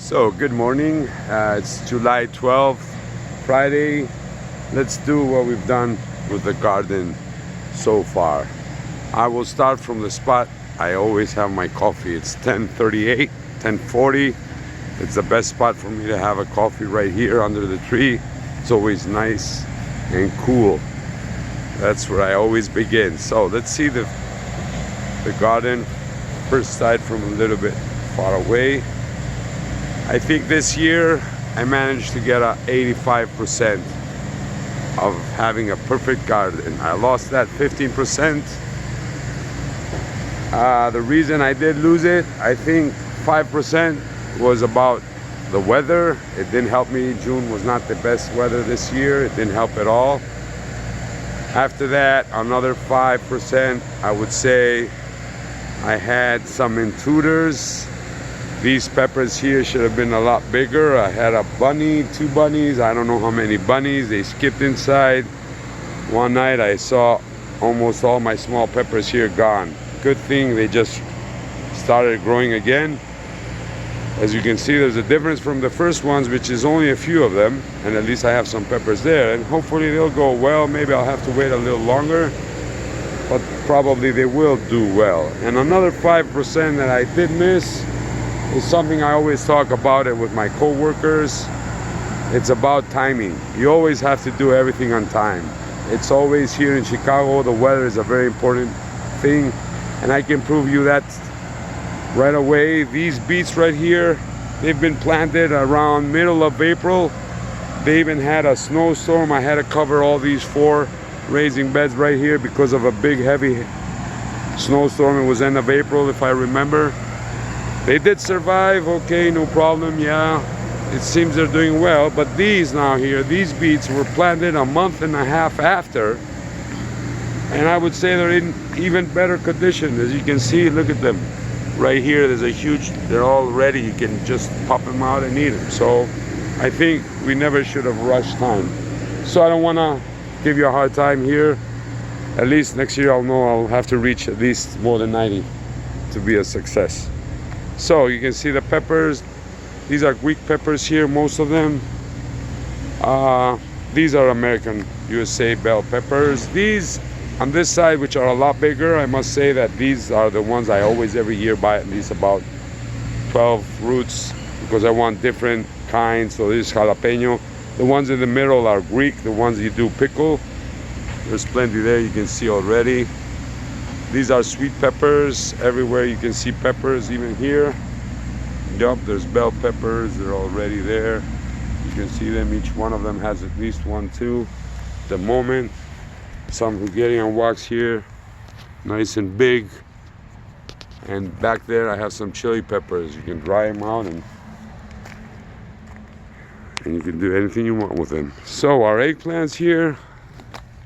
So good morning, it's July 12th, Friday. Let's do what we've done with the garden so far. I will start from the spot I always have my coffee. It's 10:38, 10:40. It's the best spot for me to have a coffee, right here under the tree. It's always nice and cool. That's where I always begin. So let's see the garden first side from a little bit far away. I think this year I managed to get 85% of having a perfect garden. I lost that 15%. The reason I did lose it, I think 5% was about the weather. It didn't help me. June was not the best weather this year. It didn't help at all. After that, another 5%, I would say I had some intruders. These peppers here should have been a lot bigger. I had a bunny, 2 bunnies, I don't know how many bunnies. They skipped inside. One night I saw almost all my small peppers here gone. Good thing they just started growing again. As you can see, there's a difference from the first ones, which is only a few of them, and at least I have some peppers there, and hopefully they'll go well. Maybe I'll have to wait a little longer, but probably they will do well. And another 5% that I did miss is something I always talk about it with my co-workers. It's about timing. You always have to do everything on time. It's always here in Chicago, the weather is a very important thing, and I can prove you that right away. These beets right here, they've been planted around middle of April. They even had a snowstorm. I had to cover all these 4 raising beds right here because of a big heavy snowstorm. It was end of April, if I remember. They did survive, okay, no problem. Yeah, it seems they're doing well. But these now here, these beets were planted a month and a half after, and I would say they're in even better condition. As you can see, look at them right here. There's a huge, they're all ready. You can just pop them out and eat them. So I think we never should have rushed time. So I don't want to give you a hard time here. At least next year I'll know I'll have to reach at least more than 90 to be a success. So you can see the peppers. These are Greek peppers here, most of them. These are American USA bell peppers. These on this side, which are a lot bigger, I must say that these are the ones I always every year buy at least about 12 roots, because I want different kinds. So this is jalapeno. The ones in the middle are Greek, the ones you do pickle. There's plenty there, you can see already. These are sweet peppers. Everywhere you can see peppers, even here. Yup, there's bell peppers, they're already there. You can see them, each one of them has at least 1, 2 at the moment. Some Hungarian wax here, nice and big. And back there I have some chili peppers. You can dry them out and you can do anything you want with them. So our eggplants here,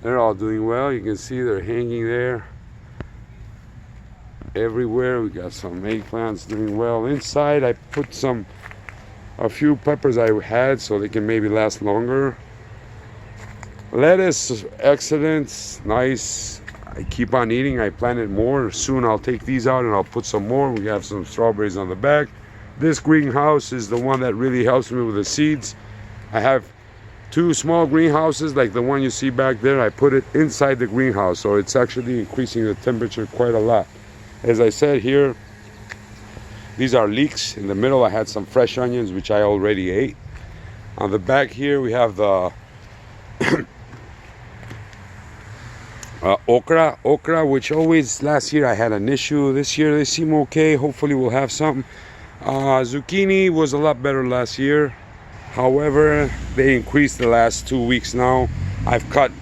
they're all doing well. You can see they're hanging there. Everywhere we got some eggplants doing well. Inside I put a few peppers I had so they can maybe last longer. Lettuce, excellent, nice. I keep on eating. I planted more. Soon I'll take these out and I'll put some more. We have some strawberries on the back. This greenhouse is the one that really helps me with the seeds. I have 2 small greenhouses like the one you see back there. I put it inside the greenhouse, so it's actually increasing the temperature quite a lot. As I said here, these are leeks. In the middle I had some fresh onions, which I already ate. On the back here we have the okra, which always, last year I had an issue. This year they seem okay. Hopefully we'll have some. Zucchini was a lot better last year. However, they increased the last 2 weeks now.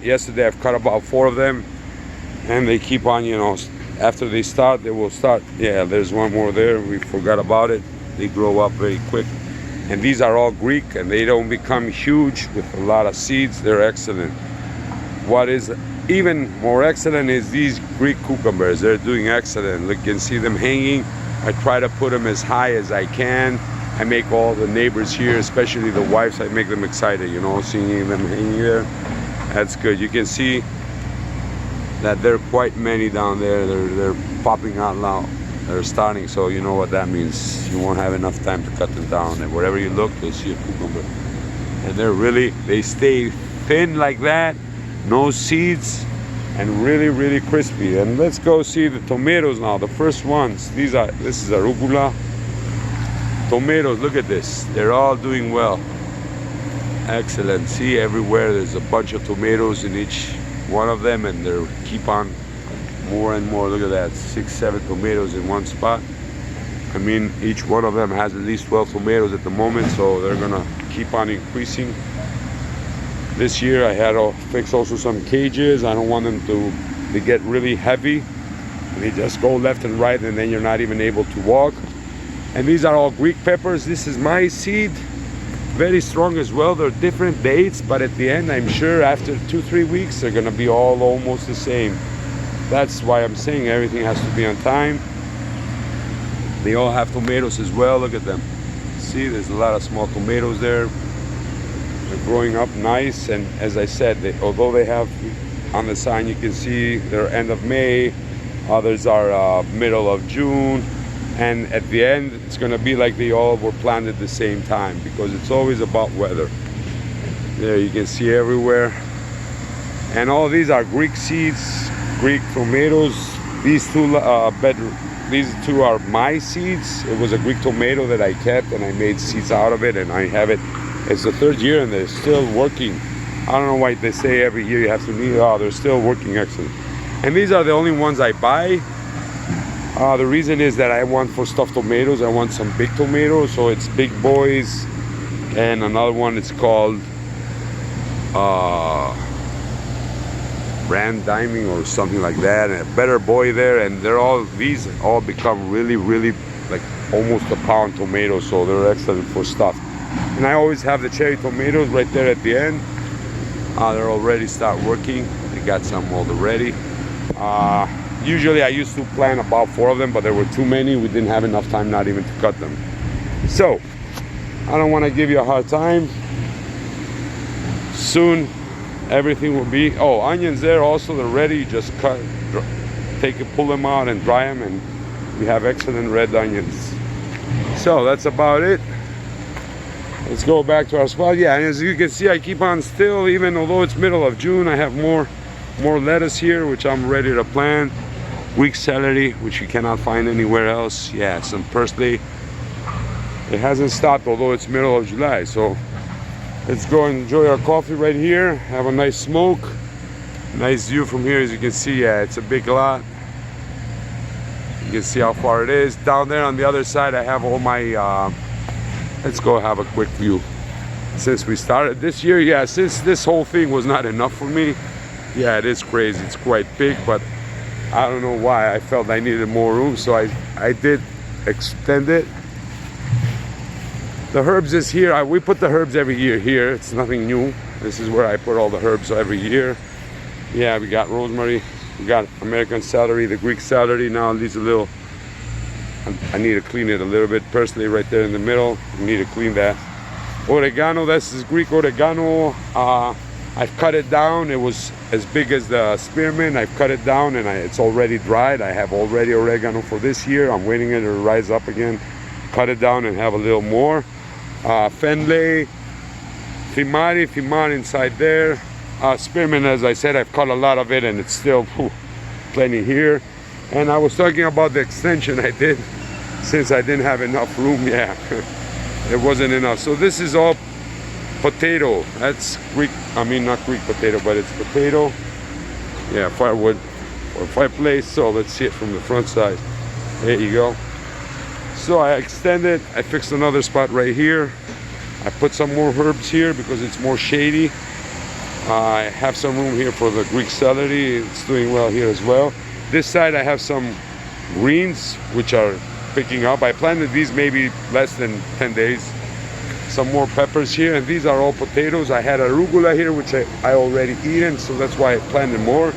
Yesterday I've cut about 4 of them, and they keep on, after they start, they will start. Yeah, there's one more there. We forgot about it. They grow up very quick. And these are all Greek, and they don't become huge with a lot of seeds. They're excellent. What is even more excellent is these Greek cucumbers. They're doing excellent. Look, you can see them hanging. I try to put them as high as I can. I make all the neighbors here, especially the wives, I make them excited, seeing them hanging there. That's good. You can see that there are quite many down there. They're popping out now they're starting, so you know what that means. You won't have enough time to cut them down, and wherever you look, you'll see a cucumber. And they stay thin like that, no seeds, and really crispy. And let's go see the tomatoes now. The first ones, this is arugula. Tomatoes, look at this, they're all doing well. Excellent. See, everywhere there's a bunch of tomatoes in each one of them, and they keep on more and more. Look at that, 6-7 tomatoes in one spot. I mean, each one of them has at least 12 tomatoes at the moment, so they're gonna keep on increasing. This year I had to fix also some cages. I don't want them to get really heavy. They just go left and right, and then you're not even able to walk. And these are all Greek peppers. This is my seed, very strong as well. They're different dates, but at the end, I'm sure after 2-3 weeks, they're gonna be all almost the same. That's why I'm saying everything has to be on time. They all have tomatoes as well. Look at them. See, there's a lot of small tomatoes there. They're growing up nice, and as I said, although they have on the sign, you can see they're end of May, others are middle of June, and at the end, it's gonna be like they all were planted at the same time, because it's always about weather. There you can see everywhere. And all these are Greek seeds, Greek tomatoes. These two are my seeds. It was a Greek tomato that I kept, and I made seeds out of it, and I have it. It's the 3rd year, and they're still working. I don't know why they say every year you have to need. Oh, they're still working excellent. And these are the only ones I buy. The reason is that I want for stuffed tomatoes, I want some big tomatoes, so it's Big Boys, and another one is called Brand Diming or something like that, and a Better Boy there, and these all become really like almost a pound tomatoes, so they're excellent for stuff. And I always have the cherry tomatoes right there at the end. They're already start working. They got some already. Usually I used to plant about 4 of them, but there were too many. We didn't have enough time not even to cut them. So I don't want to give you a hard time. Soon everything will be, onions there also, they're ready. Just pull them out and dry them, and we have excellent red onions. So that's about it. Let's go back to our spot. Yeah, and as you can see, I keep on still, even although it's middle of June. I have more lettuce here, which I'm ready to plant. Greek celery, which you cannot find anywhere else. Yeah, some parsley. It hasn't stopped, although it's middle of July. So let's go and enjoy our coffee right here. Have a nice smoke. Nice view from here, as you can see. Yeah, it's a big lot. You can see how far it is. Down there on the other side, I have all my let's go have a quick view. Since we started this year, yeah, since this whole thing was not enough for me, yeah, it is crazy. It's quite big, but I don't know why. I felt I needed more room, so I did extend it. The herbs is here. We put the herbs every year here. It's nothing new. This is where I put all the herbs every year. Yeah, we got rosemary, we got American celery, the Greek celery. Now these a little, I need to clean it a little bit. Parsley right there in the middle, I need to clean that. Oregano, this is Greek oregano. I've cut it down. It was as big as the spearmint. I've cut it down, and it's already dried. I have already oregano for this year. I'm waiting it to rise up again. Cut it down and have a little more. Fenley, Thimari inside there. Spearmint, as I said, I've cut a lot of it, and it's still plenty here. And I was talking about the extension I did since I didn't have enough room. Yeah, it wasn't enough. So this is all potato. That's Greek, I mean not Greek potato, but it's potato. Yeah, firewood or fireplace. So let's see it from the front side. There you go. So I extended, I fixed another spot right here. I put some more herbs here because it's more shady. I have some room here for the Greek celery. It's doing well here as well. This side I have some greens which are picking up. I planted these maybe less than 10 days. Some more peppers here, and these are all potatoes. I had arugula here which I already eaten, so that's why I planted more.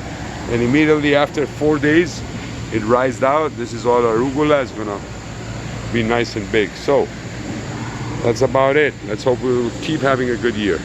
And immediately after 4 days it rised out. This is all arugula. It's gonna be nice and big. So that's about it. Let's hope we'll keep having a good year.